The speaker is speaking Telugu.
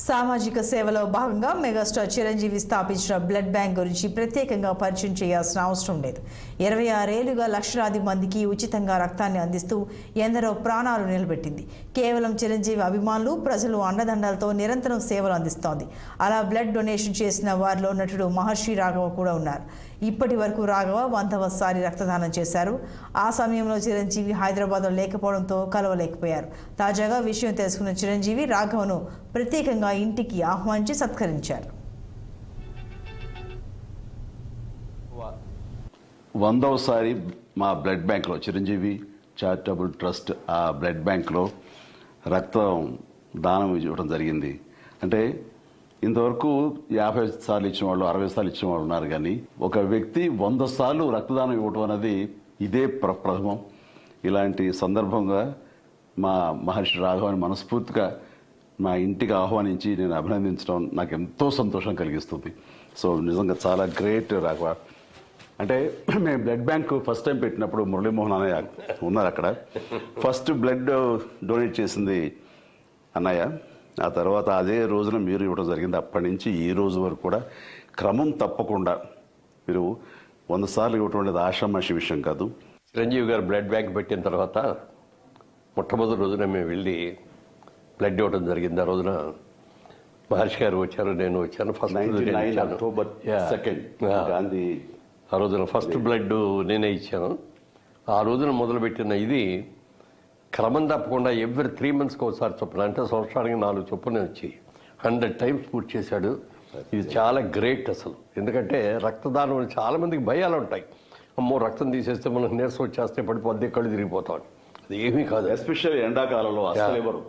సామాజిక సేవలో భాగంగా మెగాస్టార్ చిరంజీవి స్థాపించిన బ్లడ్ బ్యాంక్ గురించి ప్రత్యేకంగా పరిచయం చేయాల్సిన అవసరం లేదు. 26 ఏళ్లుగా లక్షలాది మందికి ఉచితంగా రక్తాన్ని అందిస్తూ ఎందరో ప్రాణాలు నిలబెట్టింది. కేవలం చిరంజీవి అభిమానులు, ప్రజలు అండదండలతో నిరంతరం సేవలు అందిస్తోంది. అలా బ్లడ్ డొనేషన్ చేసిన వారిలో నటుడు మహర్షి రాఘవ కూడా ఉన్నారు. ఇప్పటి వరకు రాఘవ 100వసారి రక్తదానం చేశారు. ఆ సమయంలో చిరంజీవి హైదరాబాద్లో లేకపోవడంతో కలవలేకపోయారు. తాజాగా విషయం తెలుసుకున్న చిరంజీవి రాఘవను ప్రత్యేకంగా ఇంటికి ఆహ్వానించి సత్కరించారు. 100వసారి మా బ్లడ్ బ్యాంక్లో చిరంజీవి చారిటబుల్ ట్రస్ట్ ఆ బ్లడ్ బ్యాంక్లో రక్తం దానం ఇవ్వడం జరిగింది. అంటే ఇంతవరకు 50 సార్లు ఇచ్చిన వాళ్ళు, 60 సార్లు ఇచ్చిన వాళ్ళు ఉన్నారు. కానీ ఒక వ్యక్తి 100 సార్లు రక్తదానం ఇవ్వడం అనేది ఇదే ప్రథమం. ఇలాంటి సందర్భంగా మా మహర్షి రాఘవని మనస్ఫూర్తిగా మా ఇంటికి ఆహ్వానించి నేను అభినందించడం నాకు ఎంతో సంతోషం కలిగిస్తుంది. సో నిజంగా చాలా గ్రేట్ రాఘవ. అంటే మేము బ్లడ్ బ్యాంక్ ఫస్ట్ టైం పెట్టినప్పుడు మురళీమోహన్ అన్నయ్య ఉన్నారు అక్కడ. ఫస్ట్ బ్లడ్ డొనేట్ చేసింది అన్నయ్య. ఆ తర్వాత అదే రోజున మీరు ఇవ్వడం జరిగింది. అప్పటి నుంచి ఈ రోజు వరకు కూడా క్రమం తప్పకుండా మీరు 100 సార్లు ఇవ్వటం అనేది ఆషామాషి విషయం కాదు. చిరంజీవి గారు బ్లడ్ బ్యాంక్ పెట్టిన తర్వాత మొట్టమొదటి రోజున మేము వెళ్ళి బ్లడ్ ఇవ్వడం జరిగింది. ఆ రోజున మహర్షి గారు వచ్చారు, నేను వచ్చాను. ఫస్ట్ అక్టోబర్ 2 గాంధీ ఆ రోజున ఫస్ట్ బ్లడ్ నేనే ఇచ్చాను. ఆ రోజున మొదలుపెట్టిన ఇది క్రమం తప్పకుండా ఎవ్రీ 3 మంత్స్కి ఒకసారి చొప్పున, అంటే సంవత్సరానికి 4 చొప్పున వచ్చి 100 టైమ్స్ పూర్తి చేశాడు. ఇది చాలా గ్రేట్ అసలు. ఎందుకంటే రక్తదానం చాలా మందికి భయాలు ఉంటాయి. అమ్మో రక్తం తీసేస్తే మనకు నీరసం వచ్చేస్తే పడిపోద్ది, కళ్ళు తిరిగిపోతాం. అది ఏమీ కాదు. ఎస్పెషల్లీ ఎండాకాలంలో అసలు ఎవరు